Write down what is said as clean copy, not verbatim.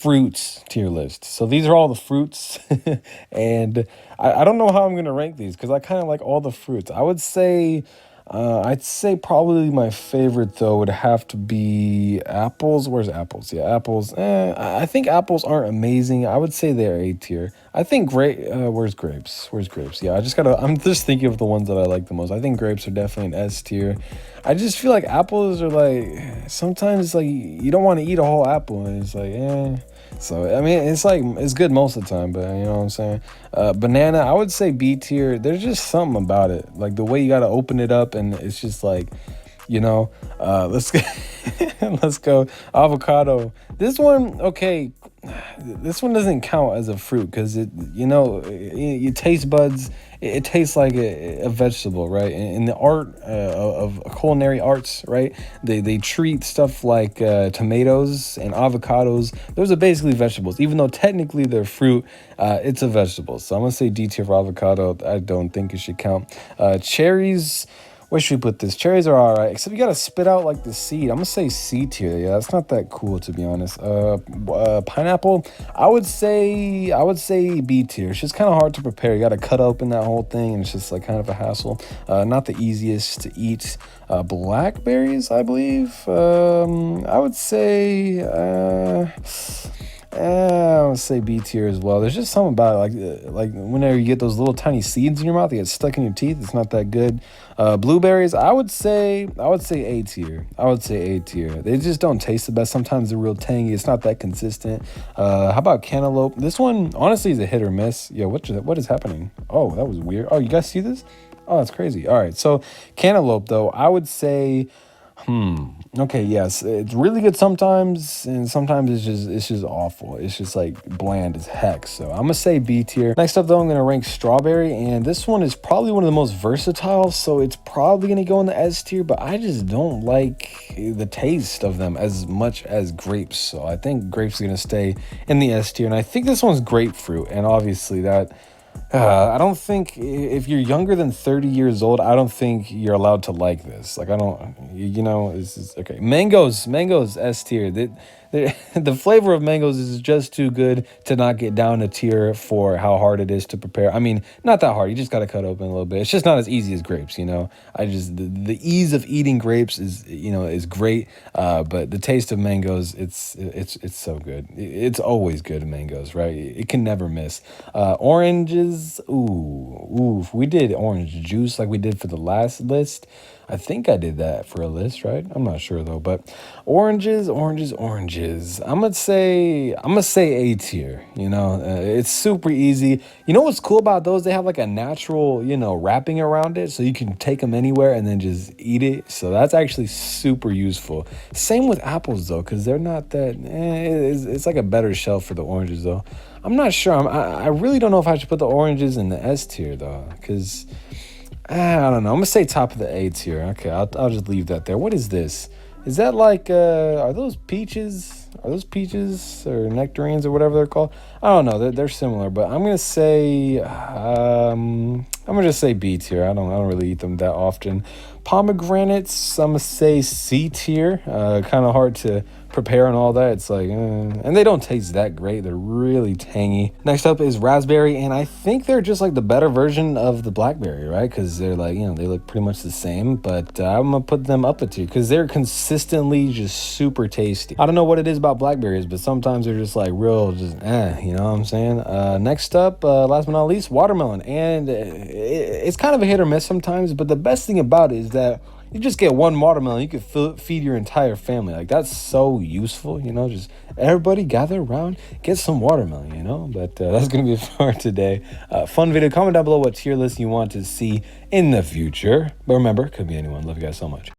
fruits tier list. So these are all the fruits, and I don't know how I'm gonna rank these because I kind of like all the fruits. I'd say probably my favorite though would have to be apples. Where's apples? Yeah, apples. I think apples aren't amazing. I would say they're A tier. I think where's grapes? Where's grapes? Yeah, I'm just thinking of the ones that I like the most. I think grapes are definitely an S tier. I just feel like apples are like sometimes like you don't want to eat a whole apple and it's like So I mean it's like it's good most of the time, but you know what I'm saying. Banana, I would say B tier. There's just something about it, like the way you gotta open it up, and it's just like, you know. Let's go. Let's go. Avocado. This one, okay. This one doesn't count as a fruit because your taste buds. It tastes like a vegetable, right? In the art of culinary arts, right? They treat stuff like tomatoes and avocados. Those are basically vegetables, even though technically they're fruit. It's a vegetable. So I'm gonna say D tier for avocado. I don't think it should count. Cherries. Where should we put this? Cherries are all right, except you gotta spit out like the seed. I'm gonna say C tier. Yeah, that's not that cool to be honest. Pineapple, I would say B tier. It's just kind of hard to prepare. You gotta cut open that whole thing, and it's just like kind of a hassle. Not the easiest to eat. Blackberries, I believe. I would say. I would say B tier as well. There's just something about it, like whenever you get those little tiny seeds in your mouth, they get stuck in your teeth. It's not that good. Blueberries, I would say A tier. I would say A tier. They just don't taste the best. Sometimes they're real tangy. It's not that consistent. How about cantaloupe? This one honestly is a hit or miss. Yo, what is happening? Oh, that was weird. Oh, you guys see this? Oh, that's crazy. All right, so cantaloupe though, I would say. Okay, yes, it's really good sometimes, and sometimes it's just awful. It's just like bland as heck. So I'm gonna say B tier. Next up, though, I'm gonna rank strawberry, and this one is probably one of the most versatile, so it's probably gonna go in the S tier. But I just don't like the taste of them as much as grapes, so I think grapes are gonna stay in the S tier. And I think this one's grapefruit, and obviously that. I don't think if you're younger than 30 years old, I don't think you're allowed to like this. Like, I don't, this is okay. Mangoes S tier. The flavor of mangoes is just too good to not get down a tier for how hard it is to prepare. I mean, not that hard. You just got to cut open a little bit. It's just not as easy as grapes, the ease of eating grapes is great. But the taste of mangoes, it's so good. It's always good in mangoes, right? It can never miss. Oranges, ooh, if we did orange juice like we did for the last list. I think I did that for a list, right? I'm not sure though, but oranges. I'm gonna say A tier. It's super easy. You know what's cool about those? They have like a natural, wrapping around it, so you can take them anywhere and then just eat it. So that's actually super useful. Same with apples though, because they're not that. It's like a better shelf for the oranges though. I'm not sure. I really don't know if I should put the oranges in the S tier though, because. I don't know. I'm gonna say top of the A tier. Okay, I'll just leave that there. What is this? Is that like are those peaches? Are those peaches or nectarines or whatever they're called? I don't know. They're similar, but I'm gonna say I'm gonna just say B tier. I don't really eat them that often. Pomegranates, I'm gonna say C tier. Kind of hard to prepare and all that. It's like, and they don't taste that great. They're really tangy. Next up is raspberry, and I think they're just like the better version of the blackberry, right? Because they're like, they look pretty much the same. But I'm gonna put them up a tier because they're consistently just super tasty. I don't know what it is about blackberries, but sometimes they're just like real, just you know what I'm saying? Next up, last but not least, watermelon, and it's kind of a hit or miss sometimes. But the best thing about it is that you just get one watermelon, you could feed your entire family. Like, that's so useful, just everybody gather around, get some watermelon, But that's going to be it for today. Fun video. Comment down below what tier list you want to see in the future. But remember, could be anyone. Love you guys so much.